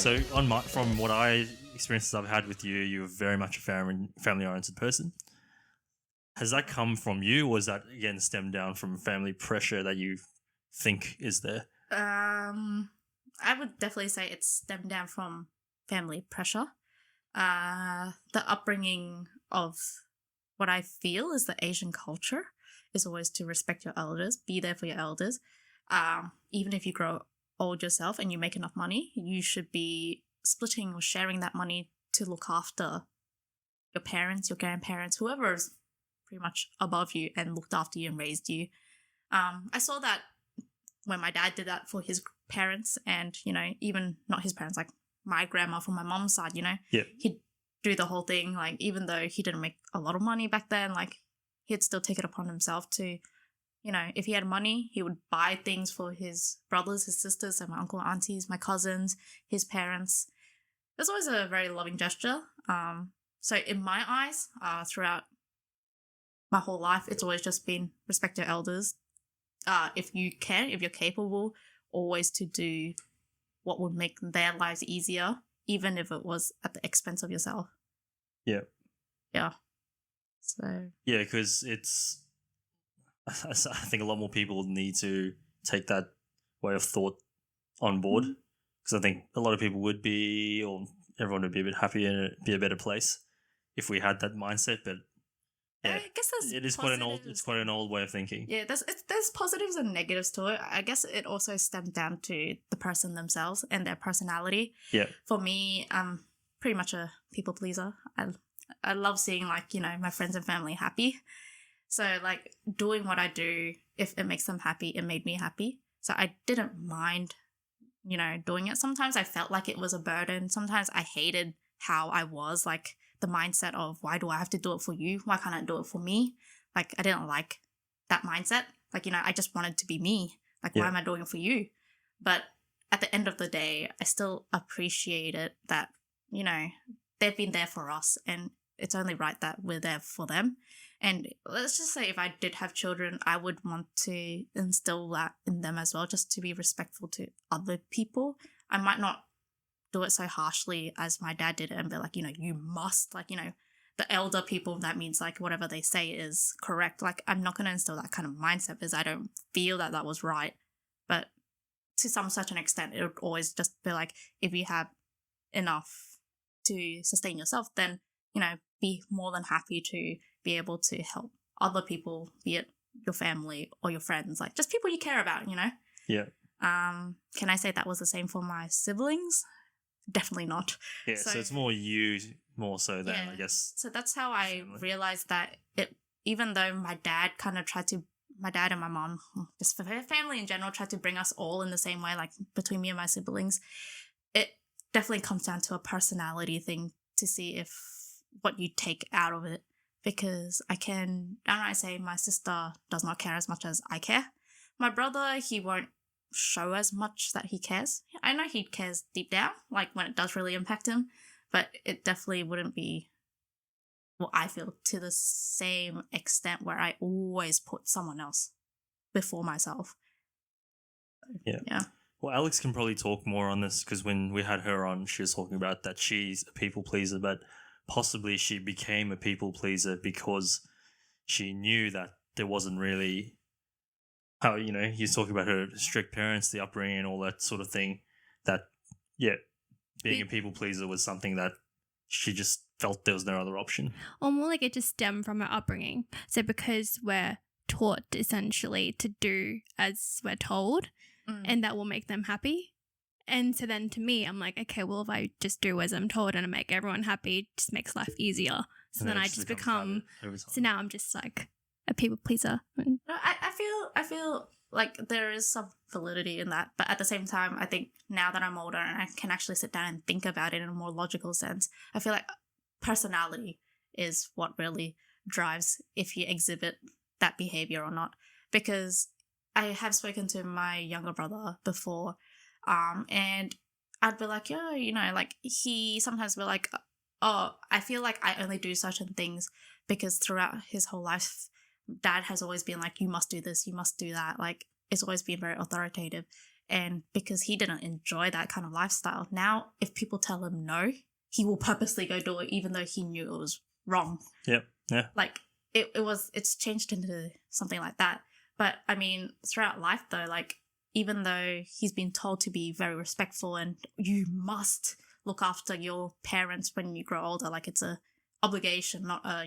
So from what experiences I've had with you, you're very much a family-oriented person. Has that come from you, or is that again stemmed down from family pressure that you think is there? I would definitely say it's stemmed down from family pressure. The upbringing of what I feel is the Asian culture is always to respect your elders, be there for your elders. Even if you grow old yourself and you make enough money, you should be splitting or sharing that money to look after your parents, your grandparents, whoever is pretty much above you and looked after you and raised you. I saw that when my dad did that for his parents and, even not his parents, like my grandma from my mom's side, he'd do the whole thing. Like, even though he didn't make a lot of money back then, like, he'd still take it upon himself to, if he had money, he would buy things for his brothers, his sisters, and my uncle, aunties, my cousins, his parents. It's always a very loving gesture. So in my eyes, throughout my whole life, it's always just been respect your elders. If you're capable, always to do what would make their lives easier, even if it was at the expense of yourself. Yeah. Yeah. So. Yeah, because I think a lot more people need to take that way of thought on board, because I think a lot of people would be, or everyone would be a bit happier and it'd be a better place if we had that mindset. But yeah, I guess it's quite an old way of thinking. Yeah, there's positives and negatives to it. I guess it also stems down to the person themselves and their personality. Yeah. For me, I'm pretty much a people pleaser. I love seeing, like, my friends and family happy. So, like, doing what I do, if it makes them happy, it made me happy. So I didn't mind, doing it. Sometimes I felt like it was a burden. Sometimes I hated how I was, like, the mindset of, why do I have to do it for you? Why can't I do it for me? Like, I didn't like that mindset. Like, I just wanted to be me. Like, why am I doing it for you? But at the end of the day, I still appreciate it that, they've been there for us, and it's only right that we're there for them. And let's just say if I did have children, I would want to instill that in them as well, just to be respectful to other people. I might not do it so harshly as my dad did it and be like, you must, like, the elder people, that means, like, whatever they say is correct. Like, I'm not going to instill that kind of mindset because I don't feel that that was right. But to such an extent, it would always just be like, if you have enough to sustain yourself, then, be more than happy to be able to help other people, be it your family or your friends, like just people you care about, Yeah. Can I say that was the same for my siblings? Definitely not. Yeah, so it's more you more so than, I guess. So that's how I realized that even though my dad and my mom, just for her family in general, tried to bring us all in the same way, like between me and my siblings, it definitely comes down to a personality thing to see if what you take out of it. Because I say my sister does not care as much as I care. My brother, he won't show as much that he cares. I know he cares deep down, like when it does really impact him, but it definitely wouldn't be what I feel to the same extent where I always put someone else before myself. Yeah. Well, Alex can probably talk more on this, because when we had her on, she was talking about that she's a people pleaser, but possibly she became a people pleaser because she knew that there wasn't really how, he's talking about her strict parents, the upbringing and all that sort of thing, that, being a people pleaser was something that she just felt there was no other option. Or more like it just stemmed from her upbringing. So because we're taught essentially to do as we're told, and that will make them happy. And so then to me, I'm like, okay, well, if I just do as I'm told and I make everyone happy, it just makes life easier. So then I just become, so now I'm just like a people pleaser. I feel like there is some validity in that. But at the same time, I think now that I'm older and I can actually sit down and think about it in a more logical sense, I feel like personality is what really drives if you exhibit that behavior or not. Because I have spoken to my younger brother before, and I'd be like, like he sometimes be like, oh, I feel like I only do certain things because throughout his whole life, dad has always been like, you must do this, you must do that. Like, it's always been very authoritative. And because he didn't enjoy that kind of lifestyle, now if people tell him no, he will purposely go do it even though he knew it was wrong. Yep. Yeah. Like it's changed into something like that. But I mean, throughout life though, like even though he's been told to be very respectful and you must look after your parents when you grow older, like it's a obligation, not a,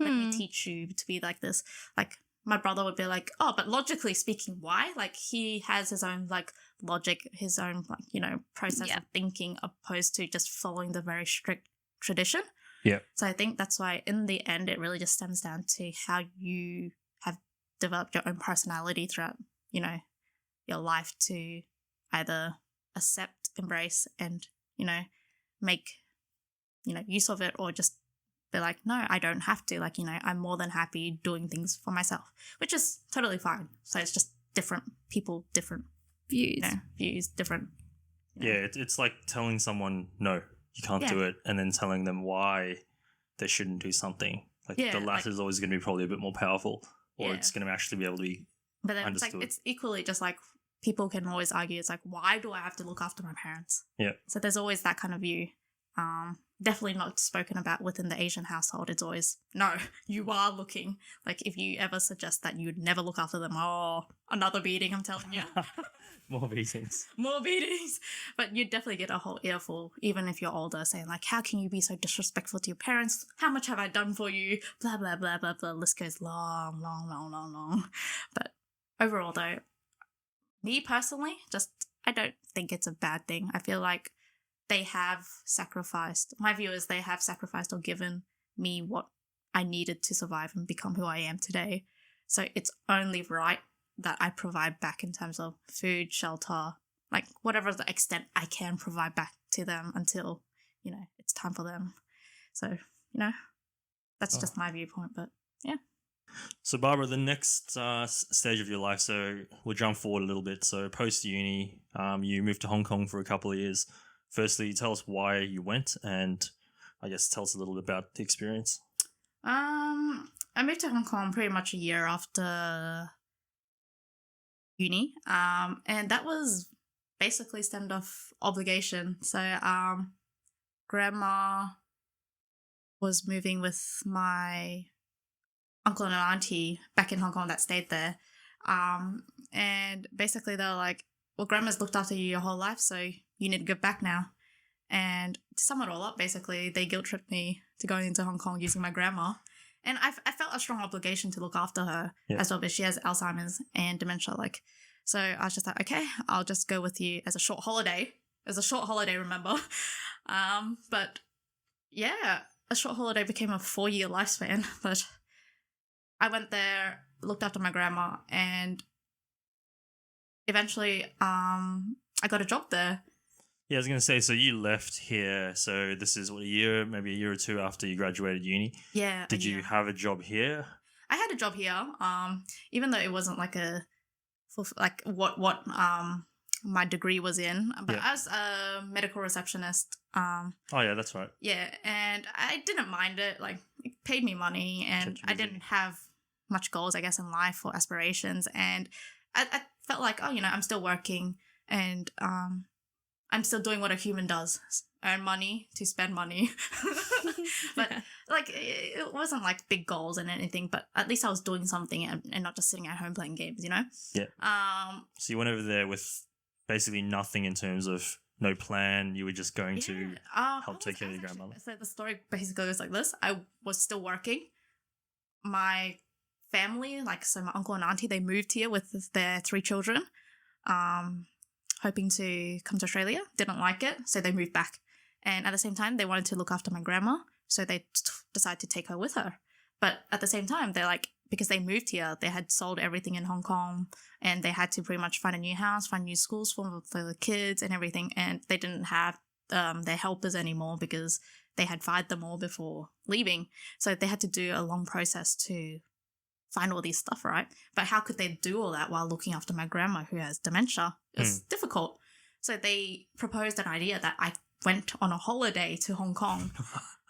let me teach you to be like this. Like my brother would be like, oh, but logically speaking, why? Like he has his own like logic, his own like, process of thinking opposed to just following the very strict tradition. Yeah. So I think that's why in the end, it really just stems down to how you have developed your own personality throughout, your life to either accept, embrace, and, make, use of it, or just be like, no, I don't have to. Like, I'm more than happy doing things for myself, which is totally fine. So it's just different people, different views, different. Yeah, it's like telling someone, no, you can't do it, and then telling them why they shouldn't do something. Like the latter is always going to be probably a bit more powerful, or it's going to actually be able to be But then understood. it's equally just like people can always argue, it's like, why do I have to look after my parents? Yeah. So there's always that kind of view. Definitely not spoken about within the Asian household. It's always, no, you are looking. Like if you ever suggest that you would never look after them, oh, another beating, I'm telling you. More beatings. More beatings. But you definitely get a whole earful, even if you're older, saying like, how can you be so disrespectful to your parents? How much have I done for you? Blah, blah, blah, blah, blah. The list goes long, long, long, long, long. But overall though, me personally, I don't think it's a bad thing. I feel like they have sacrificed, my view is they have sacrificed or given me what I needed to survive and become who I am today. So it's only right that I provide back in terms of food, shelter, like whatever the extent I can provide back to them until, it's time for them. So, that's just my viewpoint, but yeah. So Barbara, the next stage of your life, so we'll jump forward a little bit. So post-uni, you moved to Hong Kong for a couple of years. Firstly, tell us why you went, and I guess tell us a little bit about the experience. I moved to Hong Kong pretty much a year after uni, and that was basically stemmed off obligation. So, grandma was moving with my uncle and auntie back in Hong Kong that stayed there, and basically they were like, well, grandma's looked after you your whole life, so you need to give back now. And to sum it all up, basically, they guilt-tripped me to going into Hong Kong using my grandma. And I felt a strong obligation to look after her as well, because she has Alzheimer's and dementia. So I was just like, okay, I'll just go with you as a short holiday. Remember? But yeah, a short holiday became a 4-year lifespan. But I went there, looked after my grandma, and eventually I got a job there. Yeah, I was going to say, so you left here, so this is maybe a year or two after you graduated uni? Yeah. Did you have a job here? I had a job here, even though it wasn't like what my degree was in, but I was a medical receptionist. Oh yeah, that's right. Yeah, and I didn't mind it. Like, it paid me money, and I didn't have much goals, I guess, in life or aspirations, and I felt like, I'm still working, and I'm still doing what a human does, earn money to spend money. But like, it wasn't like big goals and anything, but at least I was doing something and not just sitting at home playing games, Yeah. So you went over there with basically nothing in terms of no plan. You were just going to help take care of your grandmother. So the story basically goes like this. I was still working. My family, so my uncle and auntie, they moved here with their 3 children. Hoping to come to Australia, didn't like it, so they moved back. And at the same time, they wanted to look after my grandma, so they decided to take her with her. But at the same time, they're like, because they moved here, they had sold everything in Hong Kong, and they had to pretty much find a new house, find new schools for the kids and everything, and they didn't have their helpers anymore because they had fired them all before leaving. So they had to do a long process to find all these stuff, right? But how could they do all that while looking after my grandma who has dementia? It's difficult. So they proposed an idea that I went on a holiday to Hong Kong.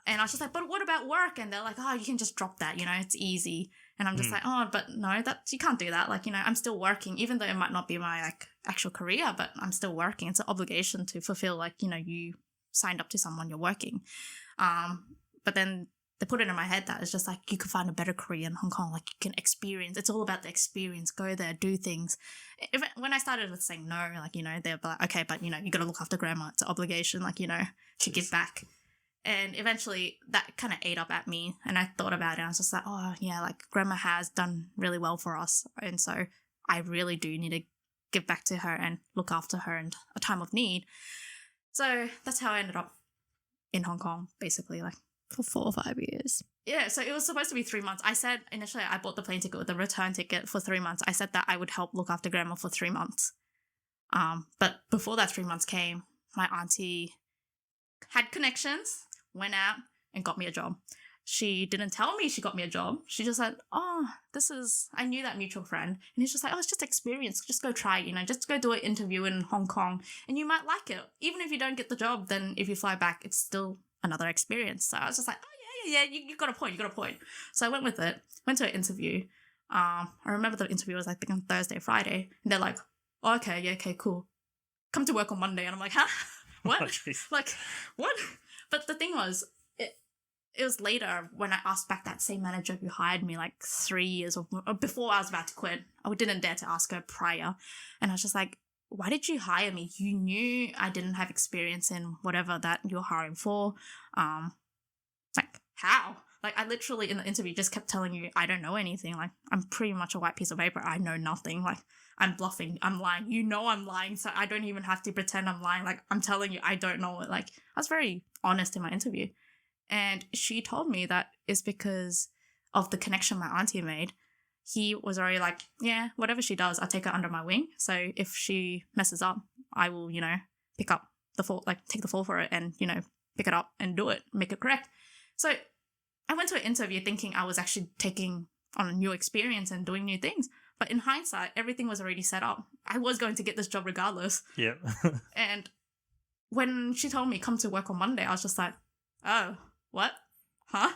And I was just like, but what about work? And they're like, oh, you can just drop that, it's easy. And I'm just like, oh, but no, you can't do that. I'm still working, even though it might not be my actual career, but I'm still working. It's an obligation to fulfill, like, you know, you signed up to someone, you're working. But then they put it in my head that it's just like, you can find a better career in Hong Kong. Like, you can experience. It's all about the experience. Go there, do things. When I started with saying no, like, you know, they're like, okay, but, you know, you got to look after grandma. It's an obligation, like, you know, to give back. And eventually that kind of ate up at me. And I thought about it. I was just like, oh, yeah, like, grandma has done really well for us. And so I really do need to give back to her and look after her in a time of need. So that's how I ended up in Hong Kong, basically, like, for 4 or 5 years. Yeah, so it was supposed to be 3 months. I said initially I bought the plane ticket with the return ticket for 3 months. I said that I would help look after grandma for 3 months. But before that 3 months came, my auntie had connections, went out and got me a job. She didn't tell me she got me a job. She just said, oh, I knew that mutual friend. And he's just like, oh, it's just experience. Just go try it, you know, just go do an interview in Hong Kong and you might like it. Even if you don't get the job, then if you fly back, it's still another experience. So I was just like, oh, yeah, you got a point. So I went with it, went to an interview. I remember the interview was, I think, on Thursday, Friday. And they're like, oh, okay, cool. Come to work on Monday. And I'm like, huh? What? Oh, like, what? But the thing was, it was later when I asked back that same manager who hired me like 3 years or before I was about to quit. I didn't dare to ask her prior. And I was just like, why did you hire me? You knew I didn't have experience in whatever that you're hiring for. Like, how? Like, I literally in the interview just kept telling you I don't know anything. Like, I'm pretty much a white piece of paper. I know nothing. Like, I'm bluffing. I'm lying. You know I'm lying, so I don't even have to pretend I'm lying. Like, I'm telling you I don't know it. Like, I was very honest in my interview. And she told me that it's because of the connection my auntie made. He was already like, yeah, whatever she does, I'll take her under my wing. So if she messes up, I will, you know, pick up the fall, like take the fall for it and, you know, pick it up and do it, make it correct. So I went to an interview thinking I was actually taking on a new experience and doing new things. But in hindsight, everything was already set up. I was going to get this job regardless. Yeah. And when she told me come to work on Monday, I was just like, oh, what? Huh?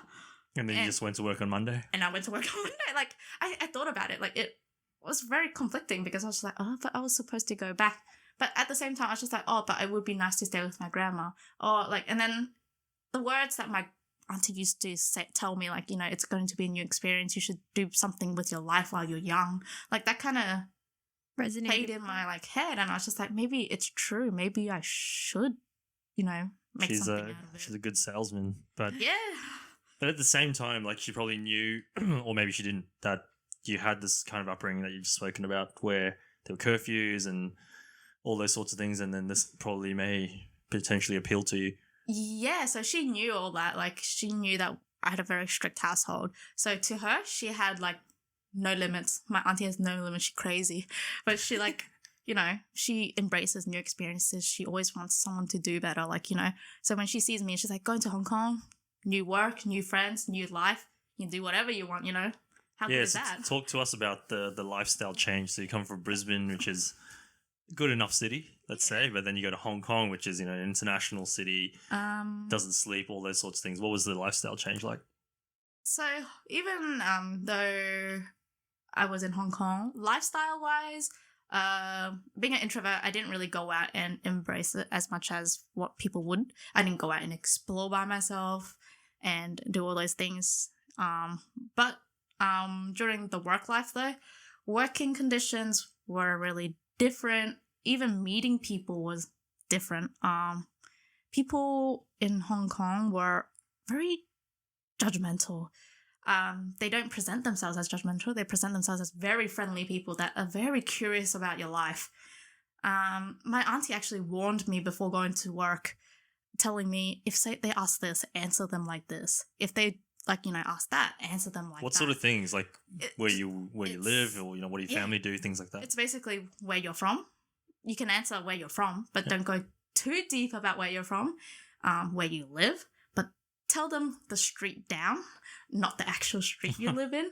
And then you just went to work on Monday? And I went to work on Monday. Like, I thought about it. Like, it was very conflicting because I was just like, oh, but I was supposed to go back. But at the same time, I was just like, oh, but it would be nice to stay with my grandma. Or, like, and then the words that my auntie used to tell me, like, you know, it's going to be a new experience. You should do something with your life while you're young. Like, that kind of resonated, played in my, like, head. And I was just like, maybe it's true. Maybe I should, you know, make something out of it. She's a good salesman. But yeah. But at the same time, like, she probably knew, or maybe she didn't, that you had this kind of upbringing that you've just spoken about where there were curfews and all those sorts of things, and then this probably may potentially appeal to you. Yeah, so she knew all that. Like, she knew that I had a very strict household. So to her, she had, like, no limits. My auntie has no limits. She's crazy. But she, like, you know, she embraces new experiences. She always wants someone to do better, like, you know. So when she sees me, she's like, going to Hong Kong, new work, new friends, new life. You can do whatever you want, you know. How good is that? Talk to us about the lifestyle change. So you come from Brisbane, which is a good enough city, let's say, but then you go to Hong Kong, which is, you know, an international city, doesn't sleep, all those sorts of things. What was the lifestyle change like? So even though I was in Hong Kong, lifestyle-wise, being an introvert, I didn't really go out and embrace it as much as what people would. I didn't go out and explore by myself and do all those things. But during the work life though, working conditions were really different. Even meeting people was different. People in Hong Kong were very judgmental. They don't present themselves as judgmental. They present themselves as very friendly people that are very curious about your life. My auntie actually warned me before going to work, telling me if they ask this, answer them like this. If they, like, you know, ask that, answer them like that. What sort of things? Like where you live, or, you know, what do your family do, things like that? It's basically where you're from. You can answer where you're from, but don't go too deep about where you're from, where you live. Tell them the street down, not the actual street you live in.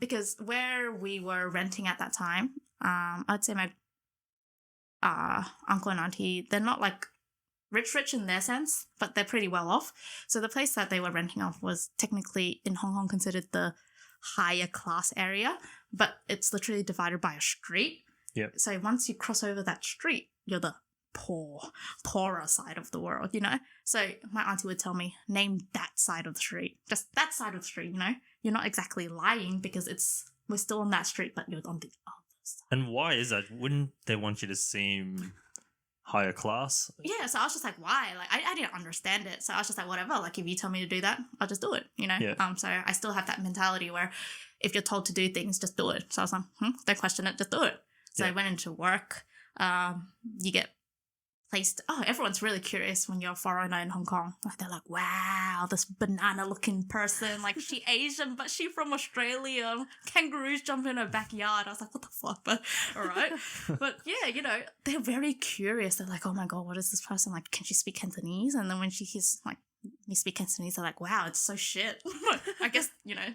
Because where we were renting at that time, I'd say my uncle and auntie, they're not like rich in their sense, but they're pretty well off. So the place that they were renting off was technically in Hong Kong considered the higher class area, but it's literally divided by a street. Yep. So once you cross over that street, you're the poorer side of the world, you know? So my auntie would tell me, name that side of the street. Just that side of the street, you know? You're not exactly lying because we're still on that street, but you're on the other side. And why is that? Wouldn't they want you to seem higher class? Yeah, so I was just like, why? Like, I didn't understand it. So I was just like, whatever. Like, if you tell me to do that, I'll just do it, you know? Yeah. So I still have that mentality where if you're told to do things, just do it. So I was like, don't question it, just do it. So I went into work. You get placed. Oh, everyone's really curious when you're a foreigner in Hong Kong. Like, they're like, wow, this banana-looking person. Like, she Asian, but she from Australia. Kangaroos jump in her backyard. I was like, what the fuck? But all right. But yeah, you know, they're very curious. They're like, oh my god, what is this person like? Can she speak Cantonese? And then when she hears like me speak Cantonese, they're like, wow, it's so shit. I guess, you know,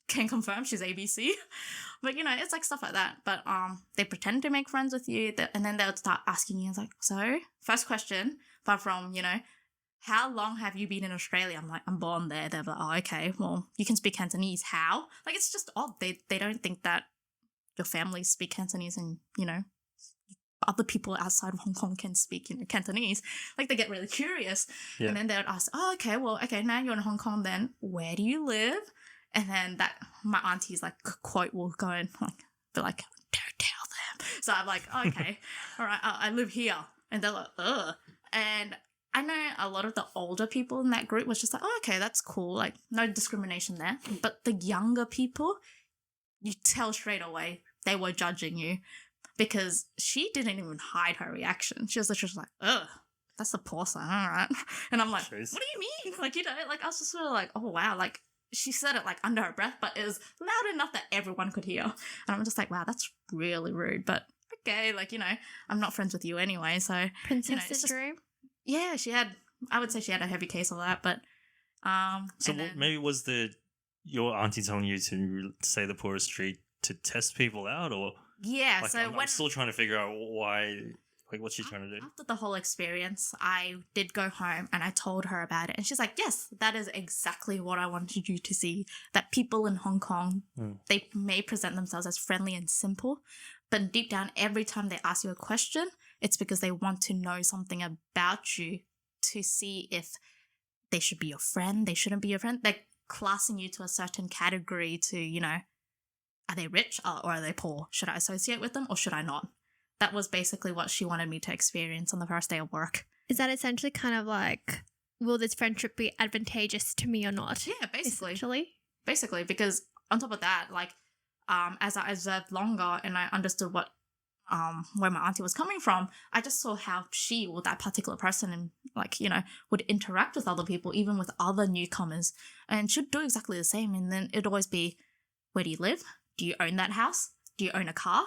can confirm she's ABC. But, you know, it's like stuff like that. But they pretend to make friends with you, and then they'll start asking you, it's like, so, first question, apart from, you know, how long have you been in Australia? I'm like, I'm born there. They're like, oh, okay, well, you can speak Cantonese. How? Like, it's just odd. They don't think that your family speak Cantonese and, you know, other people outside of Hong Kong can speak, you know, Cantonese. Like, they get really curious. Yeah. And then they would ask, oh, okay, well, okay, now you're in Hong Kong then. Where do you live? And then my auntie's like quote will go and like be like, don't tell them. So I'm like, oh, okay, all right, I live here. And they're like, ugh. And I know a lot of the older people in that group was just like, oh, okay, that's cool. Like, no discrimination there. But the younger people, you tell straight away they were judging you because she didn't even hide her reaction. She was literally like, ugh. That's the poor side, all right. And I'm like, Jeez. what do you mean? Like, you know, like I was just sort of like, oh, wow, like, she said it like under her breath, but it was loud enough that everyone could hear. And I'm just like, wow, that's really rude. But okay, like, you know, I'm not friends with you anyway. So, Princess you know, it's syndrome. yeah, I would say she had a heavy case of that. But So maybe was your auntie telling you to say the poorest street to test people out, or yeah? like, So I'm still trying to figure out why. Like, what's she trying to do? After the whole experience, I did go home and I told her about it. And she's like, yes, that is exactly what I wanted you to see. That people in Hong Kong, they may present themselves as friendly and simple, but deep down, every time they ask you a question, it's because they want to know something about you to see if they should be your friend, they shouldn't be your friend. They're classing you to a certain category to, you know, are they rich or are they poor? Should I associate with them or should I not? That was basically what she wanted me to experience on the first day of work. Is that essentially kind of like, will this friendship be advantageous to me or not? Yeah, basically. Essentially. Basically, because on top of that, like, as I observed longer and I understood what, where my auntie was coming from, I just saw how she or that particular person, and like, you know, would interact with other people, even with other newcomers, and should do exactly the same. And then it'd always be, where do you live? Do you own that house? Do you own a car?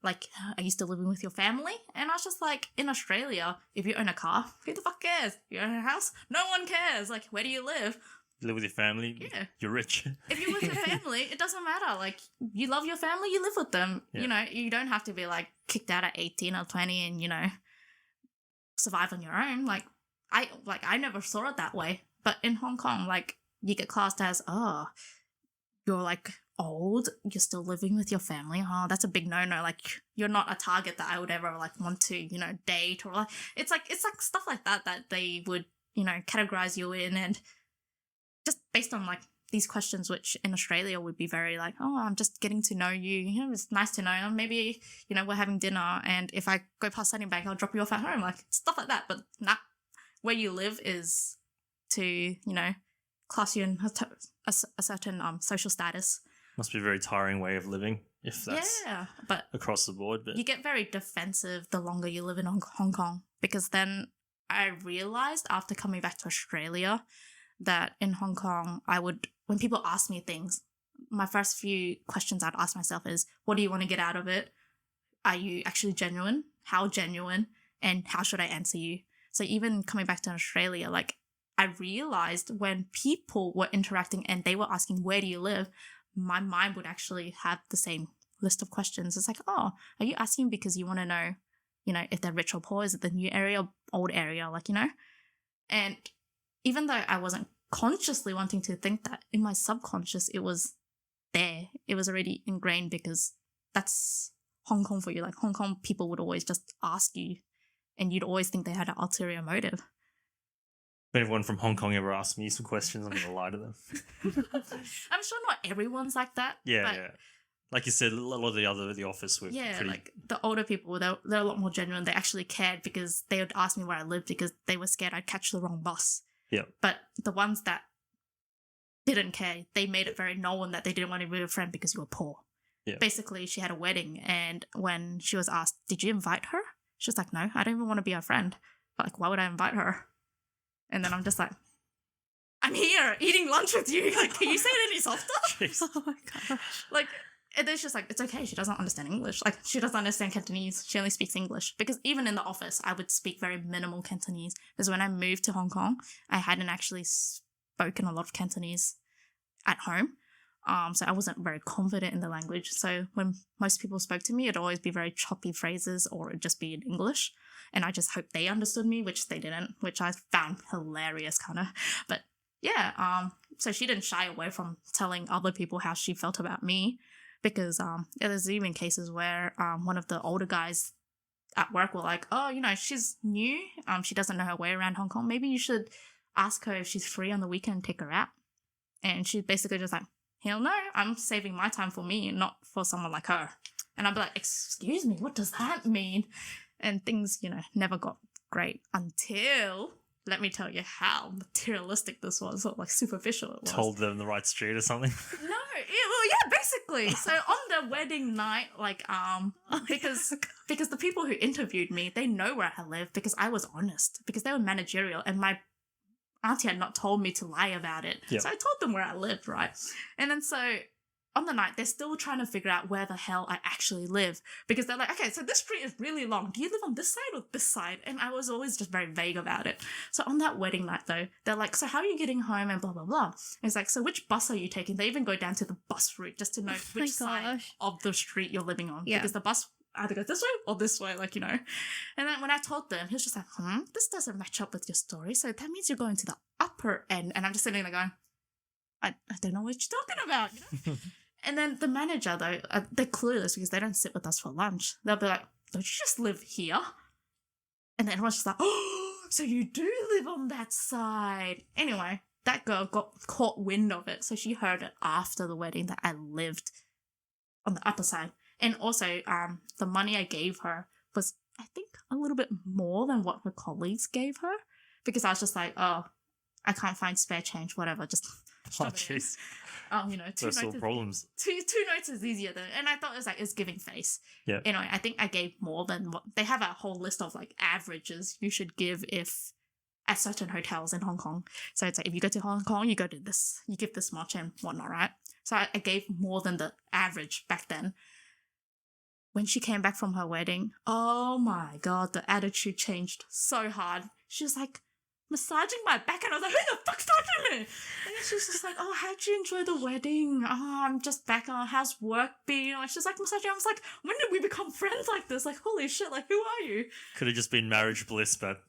Like, are you still living with your family? And I was just like, in Australia, if you own a car, who the fuck cares? You own a house? No one cares. Like, where do you live? You live with your family? Yeah. You're rich. If you're with your family, it doesn't matter. Like, you love your family, you live with them. Yeah. You know, you don't have to be, like, kicked out at 18 or 20 and, you know, survive on your own. Like, I never saw it that way. But in Hong Kong, like, you get classed as, oh, you're, like, old, you're still living with your family. Oh, that's a big no-no. Like, you're not a target that I would ever, like, want to, you know, date or, like, it's like stuff like that they would, you know, categorize you in, and just based on, like, these questions, which in Australia would be very like, oh, I'm just getting to know you. You know, it's nice to know. Maybe, you know, we're having dinner, and if I go past Sunnybank, I'll drop you off at home. Like, stuff like that. But nah, where you live is to, you know, class you in a certain social status. Must be a very tiring way of living if that's but across the board. But you get very defensive the longer you live in Hong Kong, because then I realized after coming back to Australia that in Hong Kong, when people ask me things, my first few questions I'd ask myself is, what do you want to get out of it? Are you actually genuine? How genuine? And how should I answer you? So even coming back to Australia, like, I realized when people were interacting and they were asking, where do you live? My mind would actually have the same list of questions. It's like, oh, are you asking because you want to know, you know, if they're rich or poor? Is it the new area or old area? Like, you know? And even though I wasn't consciously wanting to think that, in my subconscious, it was there. It was already ingrained because that's Hong Kong for you. Like Hong Kong people would always just ask you and you'd always think they had an ulterior motive. If anyone from Hong Kong ever asks me some questions, I'm going to lie to them. I'm sure not everyone's like that. Yeah, but yeah. Like you said, a lot of the office were pretty... like the older people, they're a lot more genuine. They actually cared because they would ask me where I lived because they were scared I'd catch the wrong bus. Yeah. But the ones that didn't care, they made it very known that they didn't want to be a friend because you were poor. Yeah. Basically, she had a wedding, and when she was asked, did you invite her? She was like, no, I don't even want to be her friend. But like, why would I invite her? And then I'm just like, I'm here eating lunch with you. Like, can you say it any softer? Jeez. Oh my gosh. Like, and then she's like, it's okay. She doesn't understand English. Like, she doesn't understand Cantonese. She only speaks English. Because even in the office, I would speak very minimal Cantonese. Because when I moved to Hong Kong, I hadn't actually spoken a lot of Cantonese at home. So I wasn't very confident in the language. So when most people spoke to me, it'd always be very choppy phrases or it'd just be in English. And I just hoped they understood me, which they didn't, which I found hilarious kind of. But yeah, so she didn't shy away from telling other people how she felt about me. Because there's even cases where one of the older guys at work were like, oh, you know, she's new. She doesn't know her way around Hong Kong. Maybe you should ask her if she's free on the weekend and take her out. And she basically just like, hell no, I'm saving my time for me and not for someone like her. And I'd be like, excuse me, what does that mean? And things, you know, never got great until, let me tell you how materialistic this was, or like superficial it was. Told them the right street or something. No, yeah, basically. So on the wedding night, like, because the people who interviewed me, they know where I live because I was honest, because they were managerial and my auntie had not told me to lie about it. Yep. So I told them where I lived, right? And then so on the night, they're still trying to figure out where the hell I actually live because they're like, okay, so this street is really long. Do you live on this side or this side? And I was always just very vague about it. So on that wedding night though, they're like, so how are you getting home and blah, blah, blah. And it's like, so which bus are you taking? They even go down to the bus route just to know which side of the street you're living on. Yeah. Because the bus either goes this way or this way, like, you know. And then when I told them, he was just like, this doesn't match up with your story. So that means you're going to the upper end. And I'm just sitting there going, I don't know what you're talking about, you know? And then the manager, though, they're clueless because they don't sit with us for lunch. They'll be like, don't you just live here? And then everyone's just like, oh, so you do live on that side. Anyway, that girl got caught wind of it. So she heard it after the wedding that I lived on the upper side. And also, the money I gave her was, I think, a little bit more than what her colleagues gave her. Because I was just like, oh, I can't find spare change, whatever, just... Oh, jeez. You know, Those sort of problems. Two notes is easier than, and I thought it was like, it's giving face. Yeah. Anyway, I think I gave more than what, they have a whole list of like averages you should give if at certain hotels in Hong Kong. So it's like, if you go to Hong Kong, you go to this, you give this much and whatnot, right? So I gave more than the average back then. When she came back from her wedding, oh my God, the attitude changed so hard. She was like, massaging my back and I was like, who the fuck's touching me? And then she was just like, oh, how'd you enjoy the wedding? Oh, I'm just back on, how's work been? Like, she's like massaging. I was like, when did we become friends like this? Like, holy shit, like, who are you? Could have just been marriage bliss, but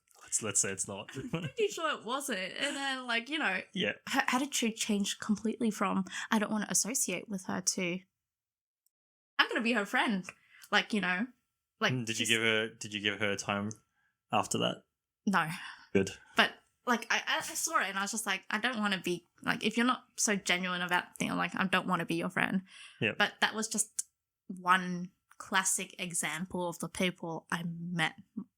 let's say it's not. I'm pretty sure it wasn't. And then, like, you know, yeah, her attitude changed completely from, I don't want to associate with her to, I'm going to be her friend. Like, you know, like. Did you give her time after that? No. Good. But like I saw it and I was just like, I don't want to be like, if you're not so genuine about things, like I don't want to be your friend. Yeah. But that was just one classic example of the people I met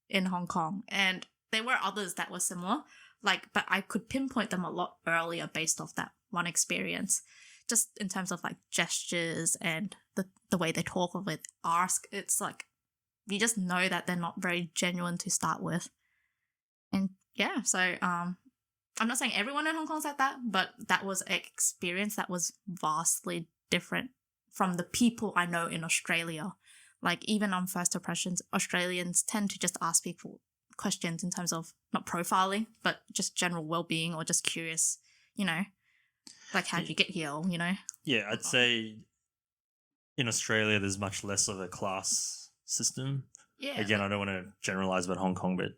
in Hong Kong, and there were others that were similar. Like, but I could pinpoint them a lot earlier based off that one experience, just in terms of like gestures and the way they talk or they ask. It's like you just know that they're not very genuine to start with. And yeah, so I'm not saying everyone in Hong Kong's like that, but that was an experience that was vastly different from the people I know in Australia. Like even on first impressions, Australians tend to just ask people questions in terms of not profiling, but just general well-being or just curious, you know, like how'd you get here, you know? Yeah, I'd say in Australia there's much less of a class system. Yeah. Again, I don't want to generalize about Hong Kong, but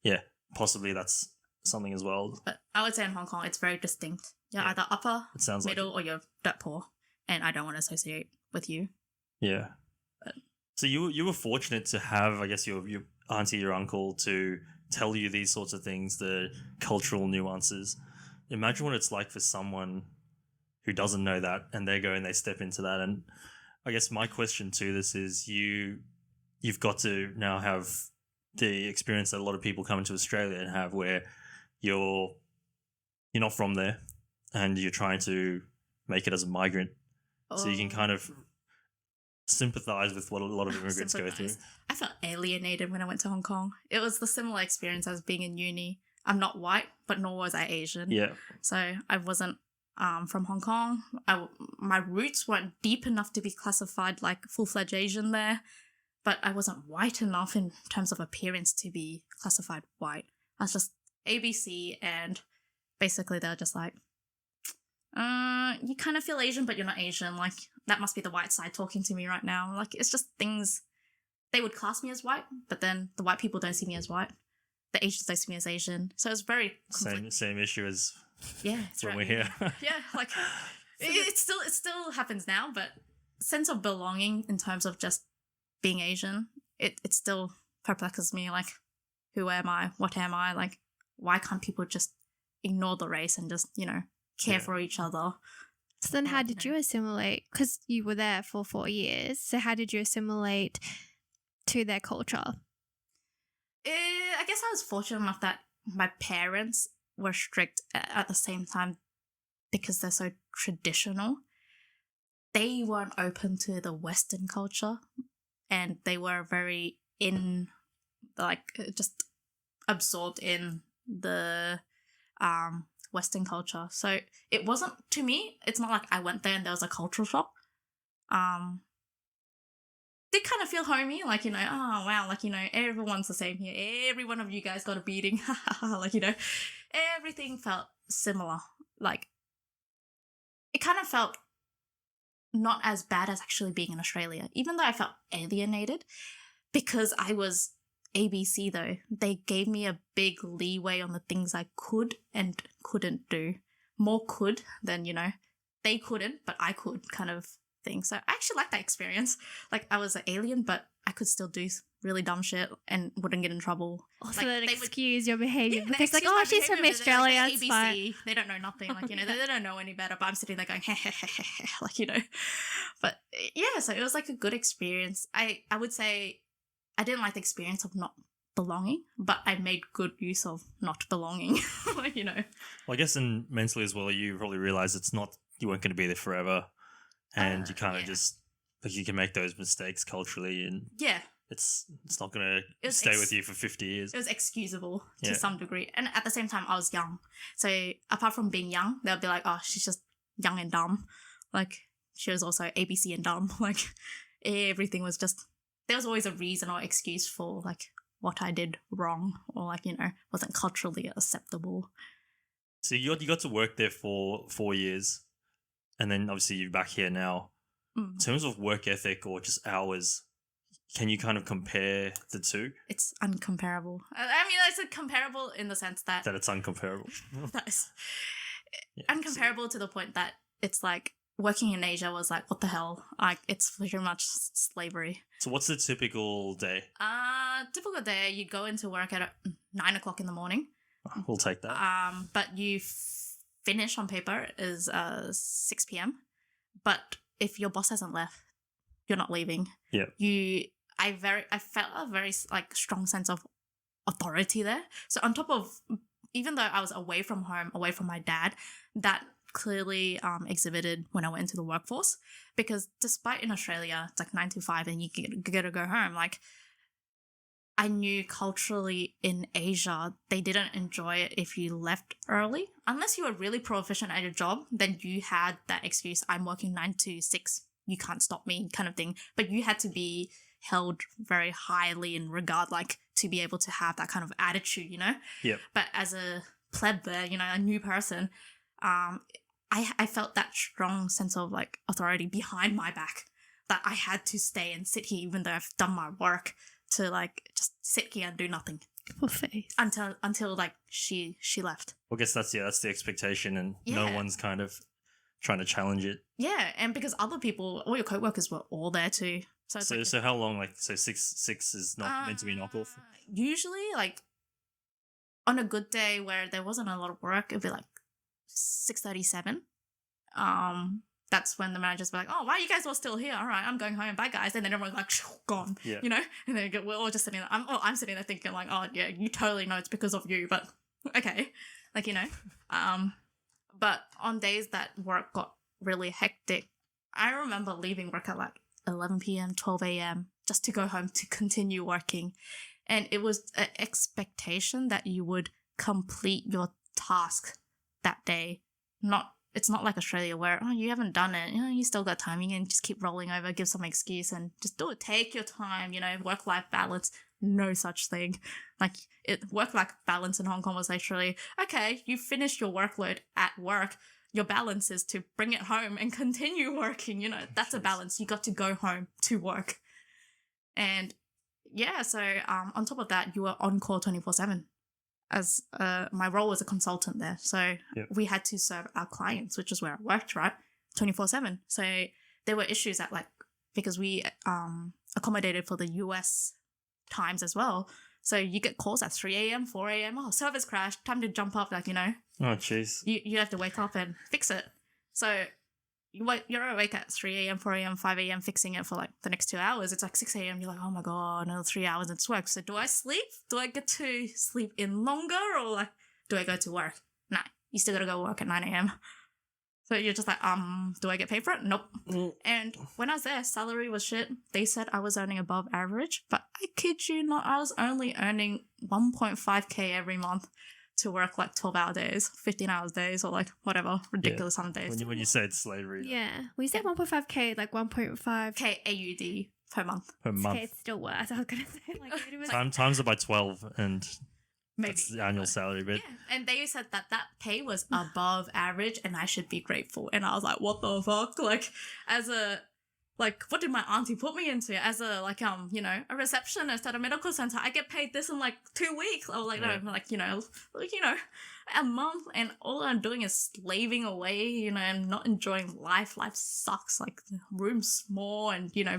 yeah. Possibly that's something as well. But I would say in Hong Kong, it's very distinct. You're either upper, it sounds middle, or you're dirt poor. And I don't want to associate with you. Yeah. But So you were fortunate to have, I guess, your auntie, your uncle to tell you these sorts of things, the cultural nuances. Imagine what it's like for someone who doesn't know that, and they go and they step into that. And I guess my question to this is, you've got to now have the experience that a lot of people come into Australia and have, where you're not from there, and you're trying to make it as a migrant, so you can kind of sympathize with what a lot of immigrants go through. I felt alienated when I went to Hong Kong. It was the similar experience as being in uni. I'm not white, but nor was I Asian. Yeah. So I wasn't from Hong Kong. My roots weren't deep enough to be classified like full-fledged Asian there, but I wasn't white enough in terms of appearance to be classified white. I was just ABC, and basically they're just like, you kind of feel Asian, but you're not Asian. Like, that must be the white side talking to me right now. Like, it's just things. They would class me as white, but then the white people don't see me as white. The Asians don't see me as Asian. So it's very same issue as it's when right. we're here. Yeah, like it still happens now, but sense of belonging in terms of just being Asian, it still perplexes me. Like, who am I? What am I? Like, why can't people just ignore the race and just, care for each other? So then how did you assimilate? Because you were there for 4 years. So how did you assimilate to their culture? I guess I was fortunate enough that my parents were strict at the same time because they're so traditional. They weren't open to the Western culture, and they were very just absorbed in the Western culture. So it wasn't, to me, it's not like I went there and there was a cultural shock. Did kind of feel homey, like, oh wow, like, everyone's the same here. Every one of you guys got a beating. Like, everything felt similar. Like, it kind of felt not as bad as actually being in Australia, even though I felt alienated because I was ABC though. They gave me a big leeway on the things I could and couldn't do. More could than, they couldn't, but I could kind of thing. So I actually liked that experience. Like, I was an alien, but I could still do really dumb shit and wouldn't get in trouble. Also, like, that excuse your behaviour. Yeah, because like, oh, she's from Australia, like, it's ABC, fine. They don't know nothing. Like, they don't know any better, but I'm sitting there going, like, But yeah, so it was like a good experience. I would say I didn't like the experience of not belonging, but I made good use of not belonging. Well, I guess in mentally as well, you probably realize you weren't going to be there forever, and you kind of just, like, you can make those mistakes culturally, and it's not going to stay with you for 50 years. It was excusable to some degree, and at the same time I was young, so apart from being young, they'll be like, oh, she's just young and dumb. Like, she was also ABC and dumb. Like, everything was just, there was always a reason or excuse for like what I did wrong, or like, wasn't culturally acceptable. So you got to work there for 4 years, and then obviously you're back here now. In terms of work ethic or just hours, can you kind of compare the two? It's uncomparable. I mean, it's comparable in the sense that it's uncomparable. That is uncomparable to the point that it's like working in Asia was like, what the hell? Like, it's pretty much slavery. So what's the typical day? Typical day, you go into work at 9 o'clock in the morning. We'll take that. But you finish on paper is 6 p.m. But if your boss hasn't left, you're not leaving. Yeah. I felt a very like strong sense of authority there. So on top of, even though I was away from home, away from my dad, that clearly exhibited when I went into the workforce, because despite in Australia it's like 9 to 5 and you gotta go home, like, I knew culturally in Asia they didn't enjoy it if you left early. Unless you were really proficient at your job, then you had that excuse, I'm working 9 to 6, you can't stop me, kind of thing. But you had to be held very highly in regard, like, to be able to have that kind of attitude, Yep. But as a pleb there, a new person, I felt that strong sense of like authority behind my back that I had to stay and sit here even though I've done my work, to like just sit here and do nothing. For face. Until like she left. Well, I guess that's the expectation, and no one's kind of trying to challenge it. Yeah, and because other people, all your co-workers were all there too. So it's So like so how long? Like so six is not meant to be knock off. Usually, like on a good day where there wasn't a lot of work, it'd be like 6:37. That's when the managers be like, "Oh, why are you guys all still here? All right, I'm going home. Bye, guys." And then everyone's like, "Gone." Yeah. You know, and then we're all just sitting there. I'm sitting there thinking like, "Oh yeah, you totally know it's because of you," but okay, like you know. But on days that work got really hectic, I remember leaving work at like 11 p.m., 12 a.m. just to go home to continue working. And it was an expectation that you would complete your task that day. It's not like Australia where, oh, you haven't done it. You know, you still got time. You can just keep rolling over, give some excuse and just do it. Take your time, you know, work-life balance. No such thing. Like work-life balance in Hong Kong was literally, okay, you finished your workload at work. Your balance is to bring it home and continue working. You know, that's a balance. You got to go home to work. And yeah, so on top of that, you were on call 24/7. As my role was a consultant there. So we had to serve our clients, which is where I worked, right? 24/7. So there were issues at like, because we accommodated for the US times as well. So you get calls at 3 a.m., 4 a.m. Oh, service crashed. Time to jump up. Like, you know. Oh, jeez. You have to wake up and fix it. So you're awake at 3 a.m., 4 a.m., 5 a.m. fixing it for like the next 2 hours. It's like 6 a.m. You're like, oh my God, another 3 hours and it's work. So do I sleep? Do I get to sleep in longer or like, do I go to work? Nah, you still gotta go work at 9 a.m. So you're just like, do I get paid for it? Nope. And when I was there, salary was shit. They said I was earning above average, but I kid you not, I was only earning 1.5K every month to work like 12-hour days, 15-hour days, or like whatever ridiculous some days. When you say it's slavery, Yeah, we said 1.5K, like 1.5 K AUD per month. Okay, it's still worse. I was gonna say like it was times it by 12, and maybe that's the annual salary. But yeah, and they said that pay was above average, and I should be grateful. And I was like, what the fuck? Like, as a what did my auntie put me into? As a you know, a receptionist at a medical center, I get paid this in like 2 weeks. I was like, no, like you know, a month, and all I'm doing is slaving away, you know, and not enjoying life. Life sucks. Like the room's small, and you know,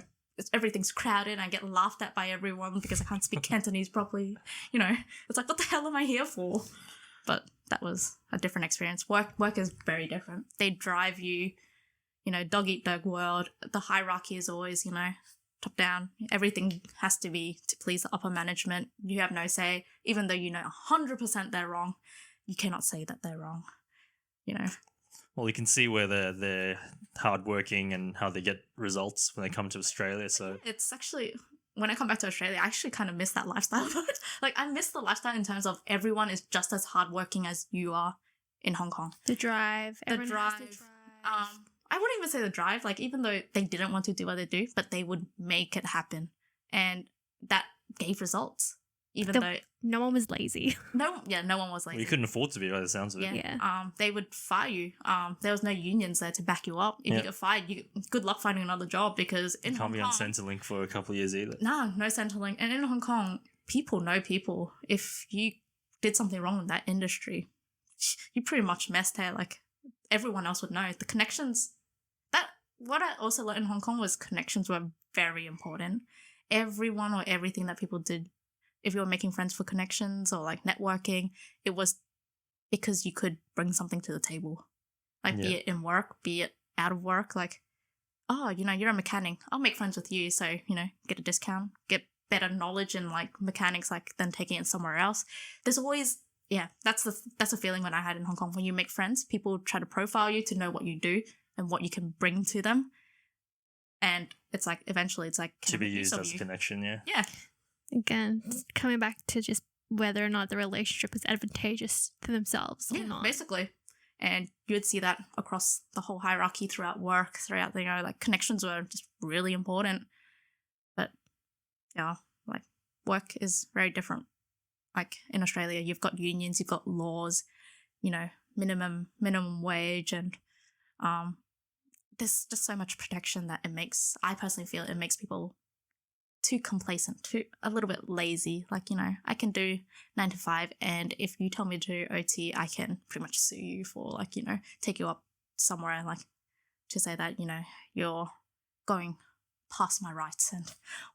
everything's crowded. And I get laughed at by everyone because I can't speak Cantonese properly. You know, it's like, what the hell am I here for? But that was a different experience. Work is very different. They drive you. You know, dog eat dog world. The hierarchy is always, you know, top down. Everything has to be to please the upper management. You have no say, even though you know 100% they're wrong. You cannot say that they're wrong. You know. Well, you can see where they're hardworking and how they get results when they come to Australia. So it's actually, when I come back to Australia, I actually kind of miss that lifestyle. Like I miss the lifestyle in terms of everyone is just as hardworking as you are in Hong Kong. The drive. The drive. I wouldn't even say the drive, like even though they didn't want to do what they do, but they would make it happen. And that gave results. Even though no one was lazy. No one was lazy. Well, you couldn't afford to be by the sounds of it. Yeah. They would fire you. There was no unions there to back you up. If you get fired, good luck finding another job because in Hong Kong, you can't be on Centrelink for a couple of years either. No Centrelink. And in Hong Kong, people know people. If you did something wrong in that industry, you pretty much messed there. Like everyone else would know. The connections. What I also learned in Hong Kong was connections were very important. Everyone or everything that people did, if you were making friends for connections or like networking, it was because you could bring something to the table. Like be it in work, be it out of work. Like, oh, you know, you're a mechanic. I'll make friends with you. So, you know, get a discount, get better knowledge in like mechanics, like than taking it somewhere else. There's always, that's the feeling when I had in Hong Kong. When you make friends, people try to profile you to know what you do and what you can bring to them. And it's like, eventually it's like... To be used as a connection, Yeah. Again, coming back to just whether or not the relationship is advantageous to themselves or not. Basically. And you would see that across the whole hierarchy throughout work, throughout, you know, like connections were just really important. But, yeah, like work is very different. Like in Australia, you've got unions, you've got laws, you know, minimum wage, and there's just so much protection that I personally feel it makes people too complacent, too a little bit lazy. Like, you know, I can do 9 to 5, and if you tell me to do OT, I can pretty much sue you for, like, you know, take you up somewhere, like, to say that, you know, you're going past my rights and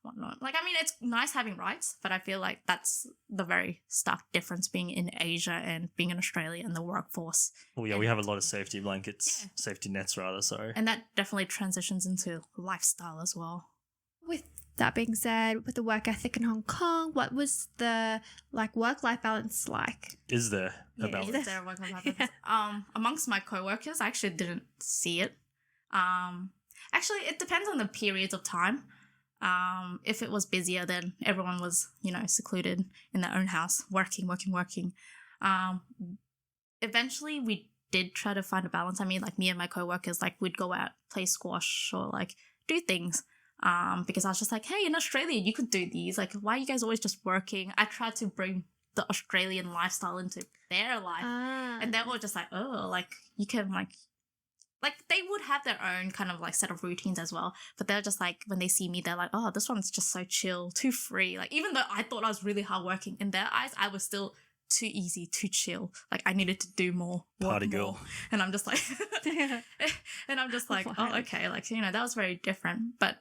whatnot. Like, I mean, it's nice having rights, but I feel like that's the very stark difference being in Asia and being in Australia and the workforce. Well, yeah, and, we have a lot of safety blankets, safety nets rather, so. And that definitely transitions into lifestyle as well. With that being said, with the work ethic in Hong Kong, what was the work-life balance like? Is there a balance? Is there a work-life balance? Amongst my co-workers, I actually didn't see it. Actually, it depends on the periods of time. If it was busier, then everyone was, secluded in their own house, working. Eventually, we did try to find a balance. I mean, like me and my co-workers, like we'd go out, play squash or like do things. Because I was just like, hey, in Australia, you could do these. Like, why are you guys always just working? I tried to bring the Australian lifestyle into their life. And they're all just like, oh, like, you can, like, they would have their own kind of, like, set of routines as well. But they're just like, when they see me, they're like, oh, this one's just so chill, too free. Like, even though I thought I was really hardworking, in their eyes, I was still too easy, too chill. Like, I needed to do more. Party more. girl. And I'm just like, oh, okay. Like, that was very different. But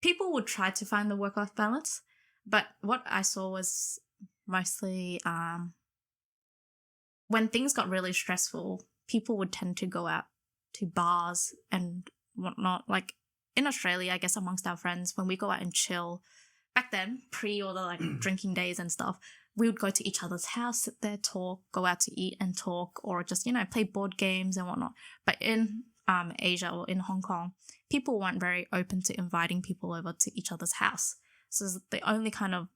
people would try to find the work-life balance. But what I saw was mostly when things got really stressful, people would tend to go out to bars and whatnot. Like, in Australia, I guess amongst our friends, when we go out and chill, back then, pre all the like drinking days and stuff, we would go to each other's house, sit there, talk, go out to eat and talk, or just, play board games and whatnot. But in Asia or in Hong Kong, people weren't very open to inviting people over to each other's house. So the only kind of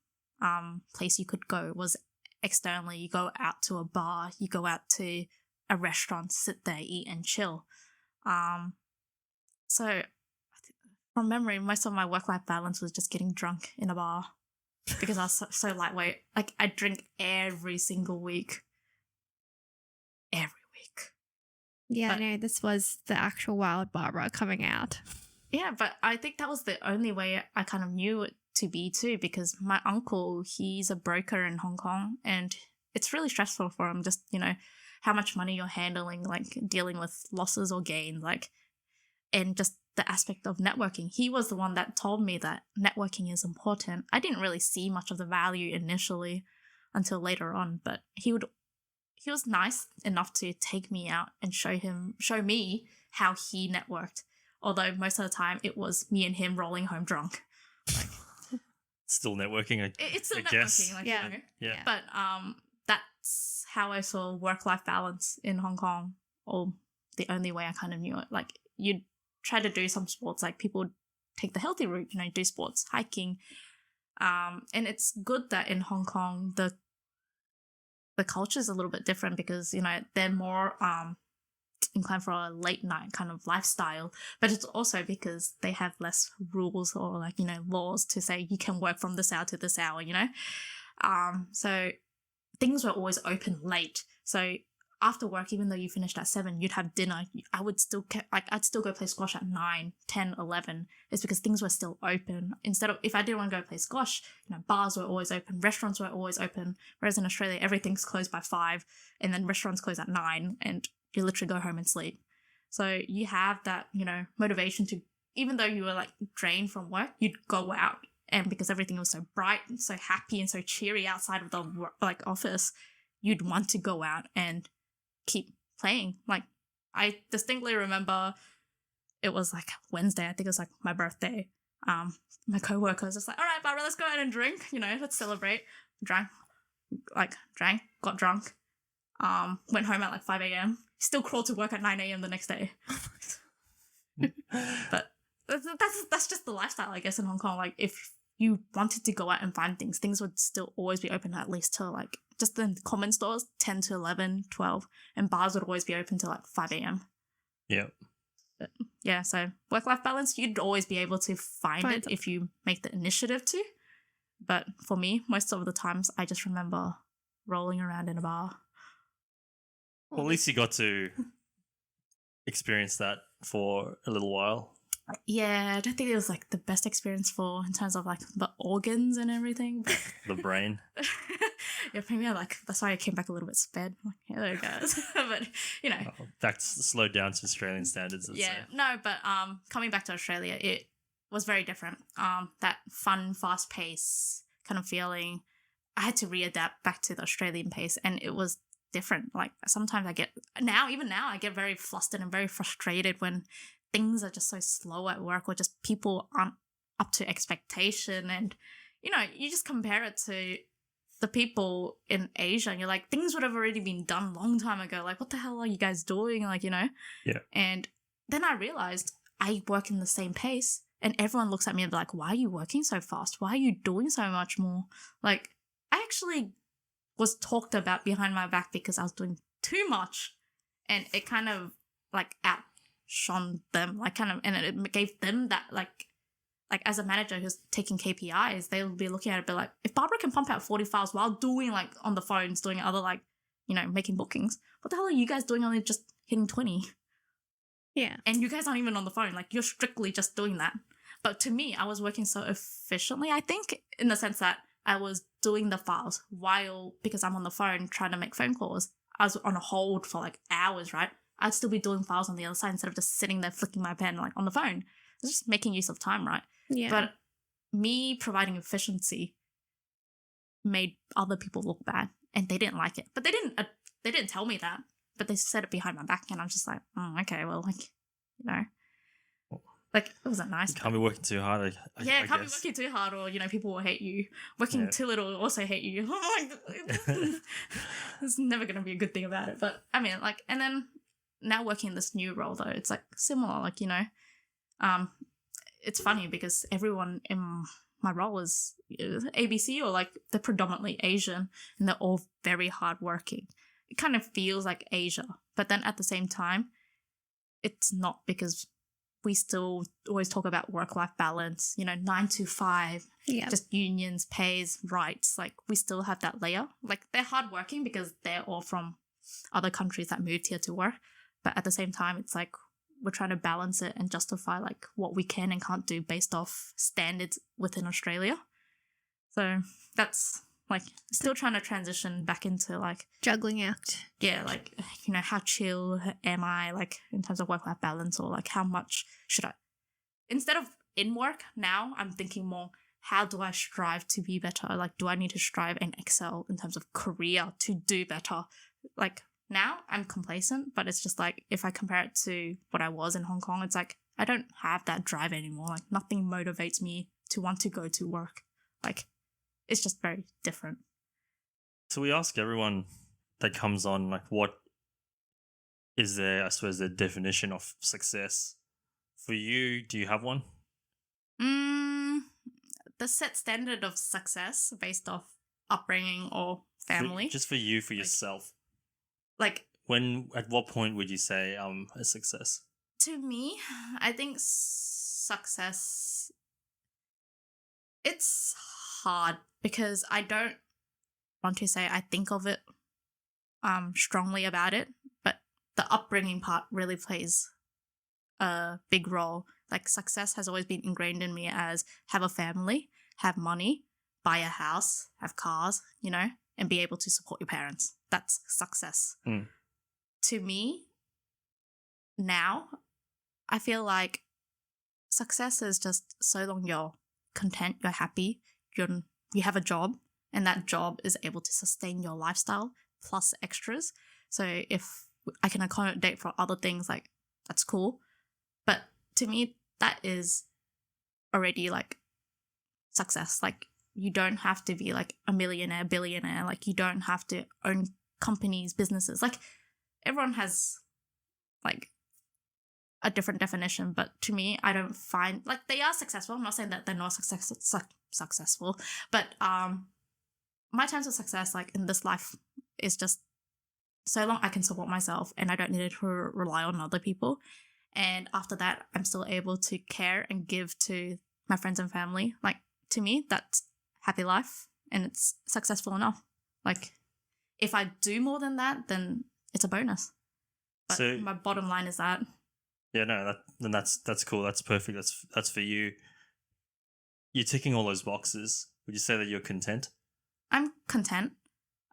place you could go was externally. You go out to a bar, you go out to a restaurant, sit there, eat and chill. So from memory, most of my work-life balance was just getting drunk in a bar because I was so lightweight. Like, I drink every single week. Every week. Yeah, no, this was the actual wild Barbara coming out. Yeah, but I think that was the only way I kind of knew it to be too, because my uncle, he's a broker in Hong Kong, and it's really stressful for him, just, how much money you're handling, like dealing with losses or gains, like, and just the aspect of networking. He was the one that told me that networking is important. I didn't really see much of the value initially until later on, but he was nice enough to take me out and show me how he networked. Although most of the time it was me and him rolling home drunk. Like, still networking, it's still I networking, guess. like, Yeah. But that's how I saw work-life balance in Hong Kong, or the only way I kind of knew it. Like, you'd try to do some sports, like people would take the healthy route, do sports, hiking. And it's good that in Hong Kong, the culture is a little bit different because, they're more inclined for a late night kind of lifestyle, but it's also because they have less rules or like, laws to say you can work from this hour to this hour, so things were always open late. So after work, even though you finished at 7, you'd have dinner. I'd still go play squash at 9, 10, 11. It's because things were still open. Instead of, if I didn't want to go play squash, bars were always open, restaurants were always open. Whereas in Australia, everything's closed by 5, and then restaurants close at 9, and you literally go home and sleep. So you have that, motivation to, even though you were like drained from work, you'd go out. And because everything was so bright and so happy and so cheery outside of the office, you'd want to go out and keep playing. Like, I distinctly remember it was like Wednesday, I think it was like my birthday. My co-worker was just like, all right, Barbara, let's go out and drink, let's celebrate. Drank, got drunk, went home at like 5 a.m. Still crawled to work at 9 a.m. the next day. But that's just the lifestyle, I guess, in Hong Kong. Like, if you wanted to go out and find things would still always be open at least till like just the common stores, 10 to 11, 12, and bars would always be open till like 5 a.m. Yeah. But yeah, so work-life balance, you'd always be able to find it if you make the initiative to. But for me, most of the times, I just remember rolling around in a bar. Well, at least you got to experience that for a little while. Yeah, I don't think it was like the best experience in terms of like the organs and everything. But The brain. Yeah, maybe that's why I came back a little bit sped. Like, hello guys. But That's slowed down to Australian standards. Let's say. no, but coming back to Australia, it was very different. That fun, fast pace kind of feeling, I had to readapt back to the Australian pace, and it was different. Like sometimes I get very flustered and very frustrated when things are just so slow at work, or just people aren't up to expectation, and you just compare it to the people in Asia, and you're like, things would have already been done long time ago. Like, what the hell are you guys doing? Like, Yeah. And then I realized I work in the same pace, and everyone looks at me and be like, why are you working so fast? Why are you doing so much more? Like, I actually was talked about behind my back because I was doing too much, and it kind of like outshone them, like kind of, and it gave them that like as a manager who's taking KPIs, they'll be looking at it, be like, if Barbara can pump out 40 files while doing like on the phones, doing other like, making bookings, what the hell are you guys doing only just hitting 20? Yeah. And you guys aren't even on the phone. Like, you're strictly just doing that. But to me, I was working so efficiently, I think, in the sense that I was doing the files because I'm on the phone trying to make phone calls. I was on a hold for like hours, right? I'd still be doing files on the other side instead of just sitting there flicking my pen like on the phone. It's just making use of time, right? Yeah. But me providing efficiency made other people look bad, and they didn't like it. But they didn't tell me that, but they said it behind my back, and I'm just like, okay, well, like, like, it wasn't nice. Can't be working too hard. I can't be guess. working too hard, or people will hate you. Working too little will also hate you. I'm like, there's never gonna be a good thing about it. But I mean, like, and then now working in this new role though, it's like similar. Like, it's funny because everyone in my role is ABC, or like they're predominantly Asian, and they're all very hardworking. It kind of feels like Asia, but then at the same time, it's not, because we still always talk about work-life balance, 9 to 5, just unions, pays, rights. Like, we still have that layer. Like, they're hardworking because they're all from other countries that moved here to work. But at the same time, it's like we're trying to balance it and justify like what we can and can't do based off standards within Australia. So that's like still trying to transition back into like juggling act. Yeah, like, how chill am I, like, in terms of work-life balance, or like how much should I, instead of in work now, I'm thinking more, how do I strive to be better? Like, do I need to strive and excel in terms of career to do better? Like, now I'm complacent, but it's just like, if I compare it to what I was in Hong Kong, it's like, I don't have that drive anymore. Like, nothing motivates me to want to go to work. Like, it's just very different. So we ask everyone that comes on, like, what is their, I suppose, their definition of success? For you, do you have one? The set standard of success based off upbringing or family. Just for you, for yourself. Like, at what point would you say a success? To me, I think success, it's hard because I don't want to say I think of it strongly about it, but the upbringing part really plays a big role. Like, success has always been ingrained in me as have a family, have money, buy a house, have cars, and be able to support your parents. That's success. To me, now, I feel like success is just so long you're content, you're happy, you have a job, and that job is able to sustain your lifestyle plus extras. So if I can accommodate for other things, like, that's cool. But to me, that is already like success. Like, you don't have to be like a millionaire, billionaire. Like, you don't have to own companies, businesses. Like, everyone has like a different definition, but to me, I don't find, like, they are successful. I'm not saying that they're not successful, but my terms of success, like, in this life, is just so long I can support myself and I don't need to rely on other people. And after that, I'm still able to care and give to my friends and family. Like, to me, that's happy life, and it's successful enough. Like, if I do more than that, then it's a bonus. But so, my bottom line is that. Yeah, no, that's cool. That's perfect. That's for you. You're ticking all those boxes. Would you say that you're content? I'm content.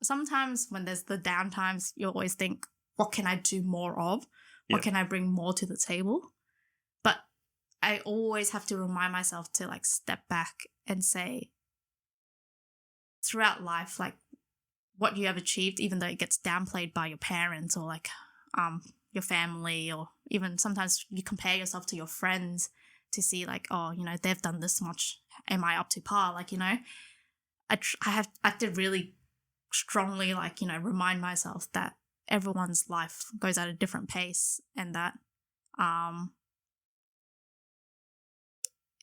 sometimes when there's the down times, you always think, what can I do more of? What can I bring more to the table? But I always have to remind myself to like step back and say, throughout life, like what you have achieved, even though it gets downplayed by your parents or like your family, or even sometimes you compare yourself to your friends to see like, oh, you know, they've done this much. Am I up to par? Like, you know, I have to really strongly like, you know, remind myself that everyone's life goes at a different pace, and that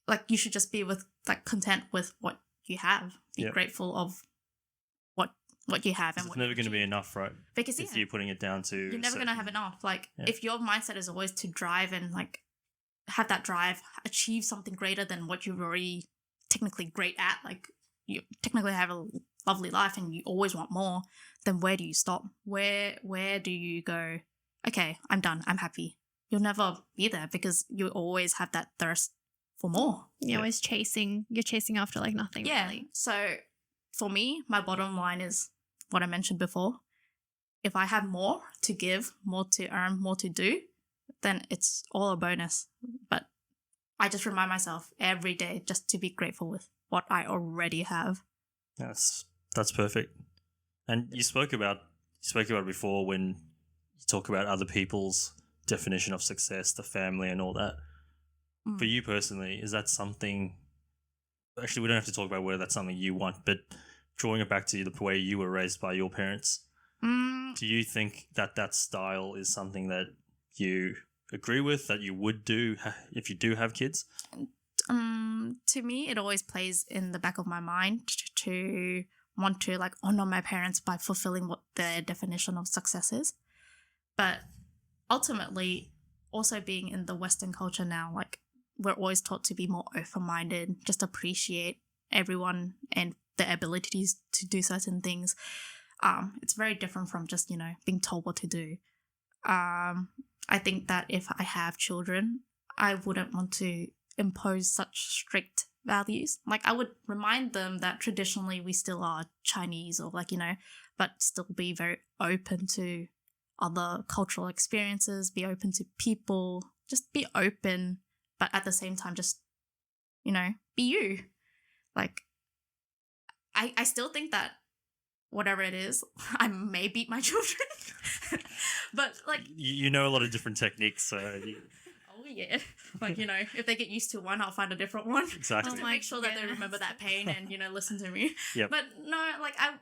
like you should just be with like content with what you have. Be grateful of what you have, and it's never going to be enough, right? Because if you're putting it down to, you're never going to have enough. Like if your mindset is always to drive and like have that drive, achieve something greater than what you're already technically great at, like you technically have a lovely life and you always want more, then where do you stop? Where do you go, okay, I'm done, I'm happy? You'll never be there because you always have that thirst for more. You're always chasing after like nothing really. So for me, my bottom line is what I mentioned before. If I have more to give, more to earn, more to do, then it's all a bonus. But I just remind myself every day just to be grateful with what I already have. That's perfect. And you spoke about it before when you talk about other people's definition of success, the family and all that. For you personally, is that something, actually we don't have to talk about whether that's something you want, but drawing it back to the way you were raised by your parents, do you think that style is something that you agree with, that you would do if you do have kids? To me, it always plays in the back of my mind to want to like honor my parents by fulfilling what their definition of success is. But ultimately, also being in the Western culture now, like we're always taught to be more open-minded, just appreciate everyone and their abilities to do certain things. It's very different from just, you know, being told what to do. I think that if I have children, I wouldn't want to impose such strict values. Like I would remind them that traditionally we still are Chinese, or like, you know, but still be very open to other cultural experiences, be open to people, just be open, but at the same time just, you know, be you. Like I still think that whatever it is, I may beat my children. But like you know a lot of different techniques, so oh yeah, like, you know, if they get used to one, I'll find a different one. Exactly. To make sure that they remember that pain and, you know, listen to me. Yep. But no, like I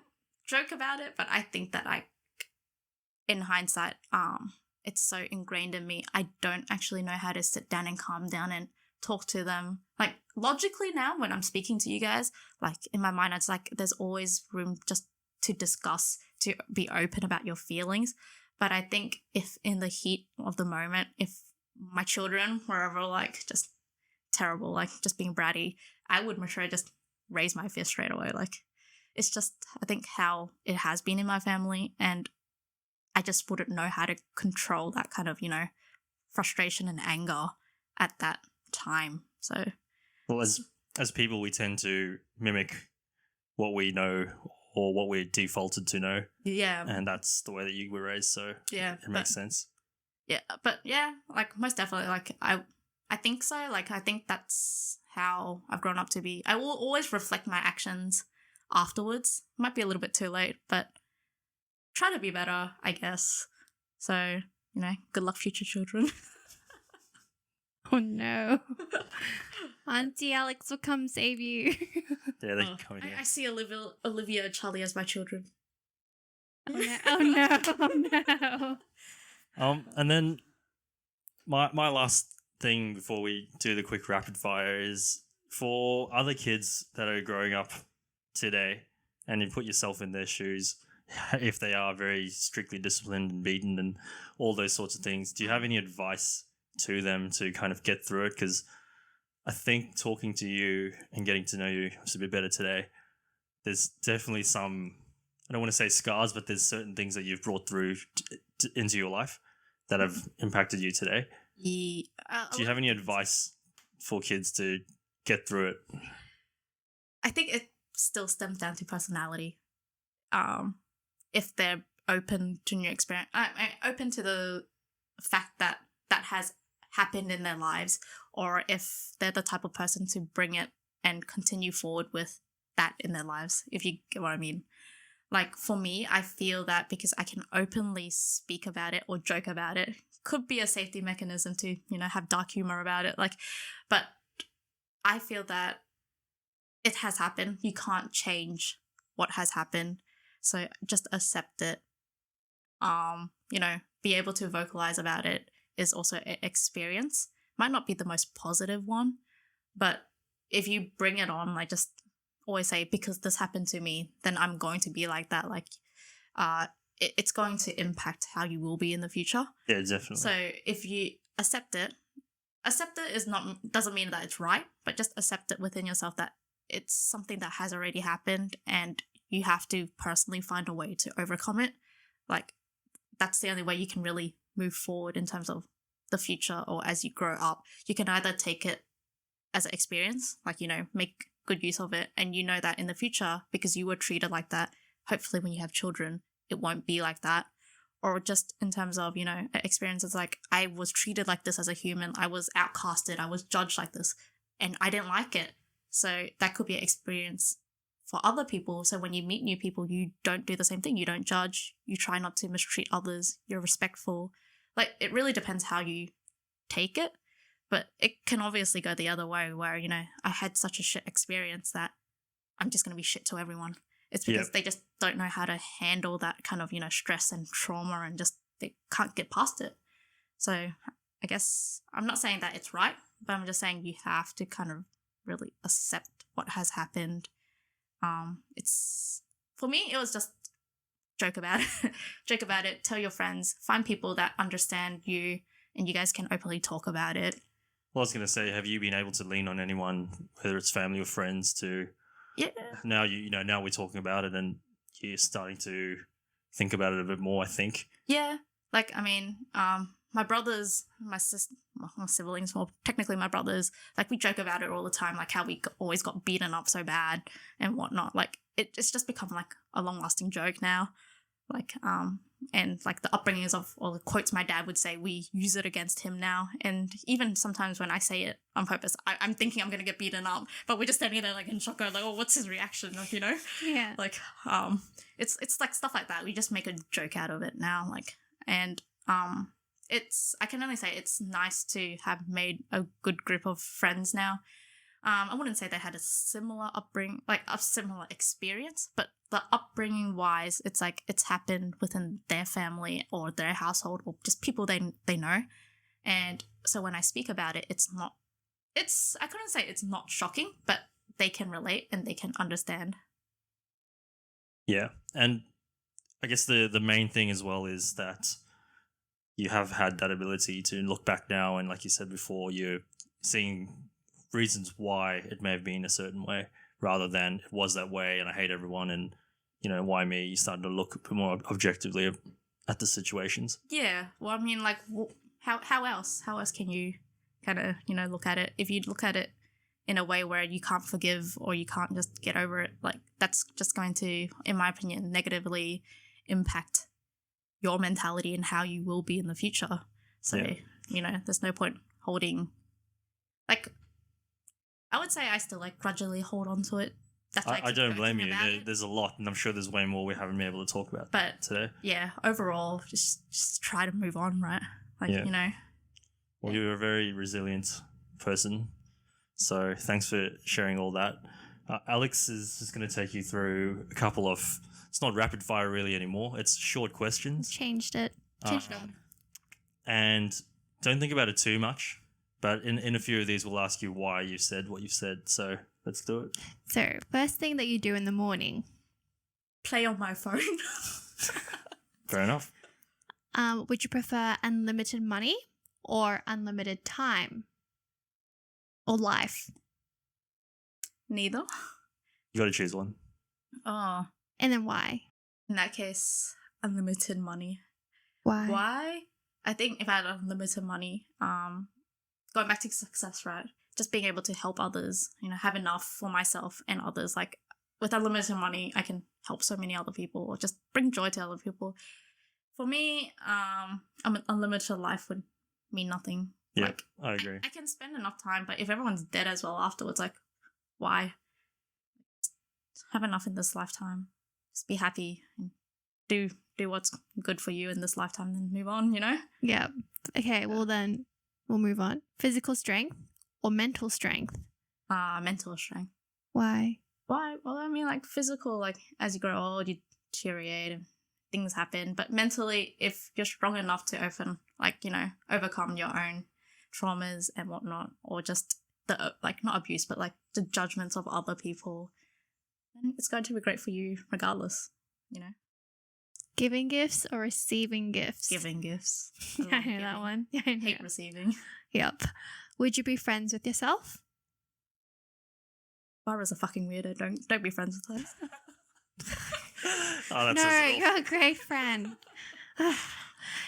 joke about it, but I think that in hindsight, it's so ingrained in me. I don't actually know how to sit down and calm down and talk to them. Like logically now, when I'm speaking to you guys, like in my mind, it's like there's always room just to discuss, to be open about your feelings. But I think if in the heat of the moment, if my children were ever like just terrible, like just being bratty, I would much rather just raise my fist straight away. Like it's just, I think how it has been in my family, and I just wouldn't know how to control that kind of, you know, frustration and anger at that time. So, well, as people, we tend to mimic what we know or what we're defaulted to know. Yeah. And that's the way that you were raised, so yeah, it makes sense. Yeah, but yeah, like most definitely, like I think so. Like I think that's how I've grown up to be. I will always reflect my actions afterwards. Might be a little bit too late, but try to be better, I guess. So, you know, good luck, future children. Oh no. Auntie Alex will come save you. Yeah, they come in here. I see Olivia and Charlie as my children. Oh no. Oh no. Oh no. And then my last thing before we do the quick rapid fire is for other kids that are growing up today, and you put yourself in their shoes, if they are very strictly disciplined and beaten and all those sorts of things, do you have any advice to them to kind of get through it? Because I think talking to you and getting to know you just a bit better today, there's definitely some, I don't want to say scars, but there's certain things that you've brought through into your life that have impacted you today. Yeah. Do you have any advice for kids to get through it? I think it still stems down to personality. if they're open to new experience, open to the fact that that has happened in their lives, or if they're the type of person to bring it and continue forward with that in their lives, if you get what I mean. Like, for me, I feel that because I can openly speak about it or joke about it, could be a safety mechanism to, you know, have dark humor about it. Like, but I feel that it has happened. You can't change what has happened. So just accept it. You know, be able to vocalize about it is also an experience. Might not be the most positive one, but if you bring it on, like, just always say, because this happened to me, then I'm going to be like that. Like, it's going to impact how you will be in the future. Yeah, definitely. So if you accept it is not, doesn't mean that it's right, but just accept it within yourself that it's something that has already happened and you have to personally find a way to overcome it. Like, that's the only way you can really move forward in terms of the future, or as you grow up. You can either take it as an experience, like, you know, make good use of it, and you know that in the future, because you were treated like that, hopefully when you have children, it won't be like that. Or just in terms of, you know, experiences like, I was treated like this as a human, I was outcasted, I was judged like this, and I didn't like it. So that could be an experience for other people. So when you meet new people, you don't do the same thing. You don't judge. You try not to mistreat others. You're respectful. Like, it really depends how you take it. But it can obviously go the other way where, you know, I had such a shit experience that I'm just going to be shit to everyone. It's because they just don't know how to handle that kind of, you know, stress and trauma, and just they can't get past it. So I guess I'm not saying that it's right, but I'm just saying you have to kind of really accept what has happened. It's, for me, it was just joke about it, tell your friends, find people that understand you, and you guys can openly talk about it. Well, I was going to say, have you been able to lean on anyone, whether it's family or friends, to... Yeah. Now, now we're talking about it and you're starting to think about it a bit more, I think. Yeah. Like, I mean, my brothers, my sister, my siblings, well, technically my brothers, like, we joke about it all the time, like how we always got beaten up so bad and whatnot. Like, it's just become like a long-lasting joke now. Like, and like the upbringings of, or the quotes my dad would say, we use it against him now. And even sometimes when I say it on purpose, I'm thinking I'm going to get beaten up, but we're just standing there like in shock, like, oh, what's his reaction? Like, you know? Yeah. Like, it's like stuff like that. We just make a joke out of it now. Like, and, I can only say it's nice to have made a good group of friends now. I wouldn't say they had a similar upbringing, like a similar experience, but the upbringing wise, it's like it's happened within their family or their household or just people they know. And so when I speak about it, I couldn't say it's not shocking, but they can relate and they can understand. Yeah. And I guess the main thing as well is that you have had that ability to look back now, and like you said before, you're seeing reasons why it may have been a certain way rather than it was that way and I hate everyone and, you know, why me? You started to look a bit more objectively at the situations. Yeah. Well, I mean, like, How else can you kind of, you know, look at it? If you look at it in a way where you can't forgive or you can't just get over it, like, that's just going to, in my opinion, negatively impact your mentality and how you will be in the future. So, you know, there's no point holding, like, I would say I still, like, grudgingly hold on to it. That's I don't blame you. There's a lot, and I'm sure there's way more we haven't been able to talk about today. Yeah, overall, just try to move on, right? Like, you know. Well, you're a very resilient person, so thanks for sharing all that. Alex is just going to take you through a couple of, it's not rapid fire really anymore, it's short questions. Changed it. And don't think about it too much, but in a few of these we'll ask you why you said what you've said, so let's do it. So, first thing that you do in the morning? Play on my phone. Fair enough. Would you prefer unlimited money or unlimited time or life? Neither. You got to choose one. Oh. And then why? In that case, unlimited money. Why? Why? I think if I had unlimited money, going back to success, right? Just being able to help others, you know, have enough for myself and others. Like, with unlimited money, I can help so many other people or just bring joy to other people. For me, an unlimited life would mean nothing. Yeah, like, I agree. I can spend enough time, but if everyone's dead as well afterwards, like, why? Have enough in this lifetime. Just be happy and do what's good for you in this lifetime and then move on, you know? Yeah. Okay, well then we'll move on. Physical strength or mental strength? Mental strength. Why? Why? Well, I mean, like, physical, like, as you grow old, you deteriorate and things happen. But mentally, if you're strong enough to overcome your own traumas and whatnot, or just the, like, not abuse, but, like, the judgments of other people, then it's going to be great for you regardless, you know? Giving gifts or receiving gifts? Giving gifts. I know that one. Yeah, I Hate receiving. Yep. Would you be friends with yourself? Barbara's a fucking weirdo. Don't be friends with her. Oh, No, you're a great friend.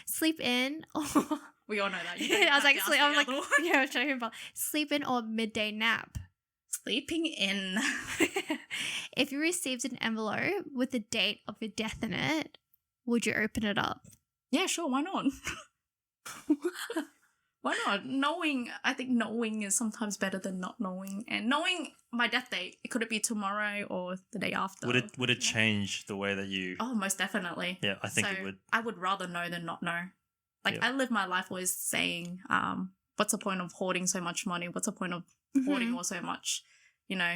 Sleep in or We all know that. I was like, yeah, I was trying to sleep in or midday nap. Sleeping in. If you received an envelope with the date of your death in it, would you open it up? Yeah, sure. Why not? Why not? I think knowing is sometimes better than not knowing. And knowing my death date, could it be tomorrow or the day after? Would it change the way that you? Oh, most definitely. Yeah, I think it would. I would rather know than not know. Like, Yeah. I live my life always saying, what's the point of hoarding so much money? What's the point of hoarding or so much? You know,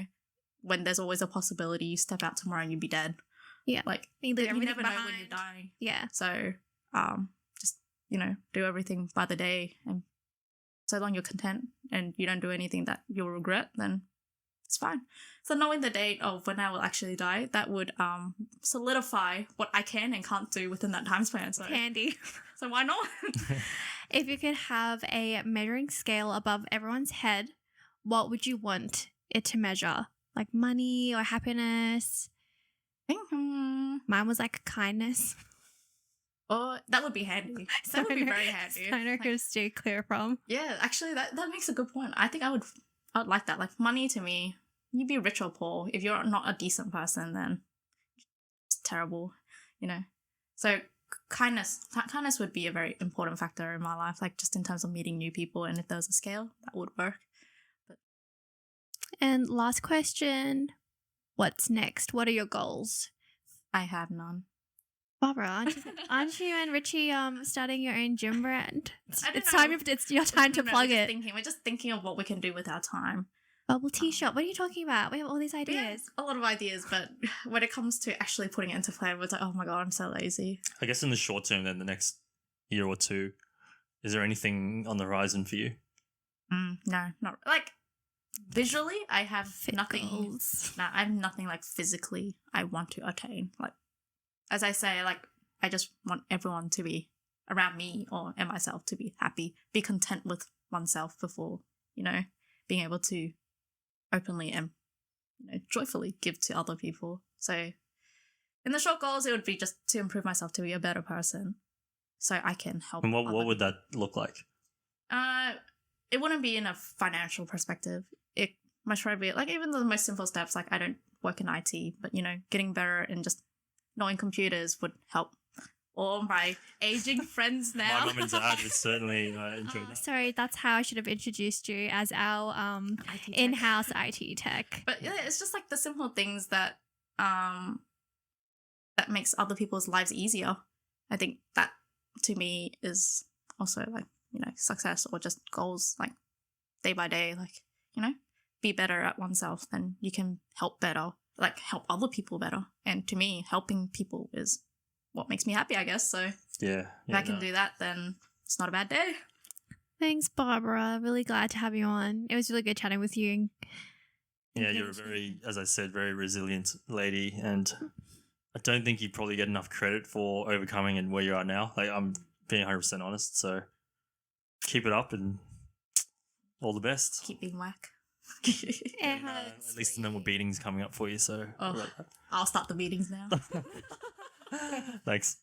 when there's always a possibility you step out tomorrow and you'd be dead. Yeah. Like, You leave you everything never know when you're behind. dying. Yeah. So, just, do everything by the day, and so long you're content and you don't do anything that you'll regret, then it's fine. So knowing the date of when I will actually die, that would solidify what I can and can't do within that time span. So, Handy. so why not? If you could have a measuring scale above everyone's head, what would you want it to measure? Like money or happiness? Mine was like kindness. Oh, that would be handy. That would be very handy. I know who to stay clear from. Yeah, actually, that makes a good point. I think I would like that. Like, money to me, you'd be rich or poor. If you're not a decent person, then it's terrible, So kindness would be a very important factor in my life, like just in terms of meeting new people. And if there was a scale, that would work. And last question, what's next? What are your goals? I have none. Barbara, aren't you and Richie starting your own gym brand? It's your time to plug it. We're just thinking of what we can do with our time. Bubble tea shop. What are you talking about? We have all these ideas. Yeah, a lot of ideas, but when it comes to actually putting it into play, it's like, oh my god, I'm so lazy. I guess in the short term, then the next year or two, is there anything on the horizon for you? No, not like visually. I have nothing. Goals. No, I have nothing like physically I want to attain. Like, as I say, like, I just want everyone to be around me and myself to be happy, be content with oneself before, being able to openly and joyfully give to other people. So in the short goals, it would be just to improve myself to be a better person so I can help. And what would that look like? It wouldn't be in a financial perspective. It much rather be like even the most simple steps, like I don't work in IT, but getting better and just knowing computers would help. Or my aging friends now. My mum and dad would certainly enjoy that. Sorry, that's how I should have introduced you as our in-house IT tech. But yeah, it's just like the simple things that that makes other people's lives easier. I think that to me is also like, success or just goals, like day by day, like, be better at oneself, then you can help better, like help other people better. And to me, helping people is what makes me happy, I guess. So if I can do that, then it's not a bad day. Thanks, Barbara. Really glad to have you on. It was really good chatting with you. Yeah, you're a very, as I said, very resilient lady, and I don't think you probably get enough credit for overcoming and where you are now. Like, I'm being 100% honest, so keep it up and all the best. Keep being whack. And, at least no more beatings coming up for you, so I'll start the meetings now. Thanks.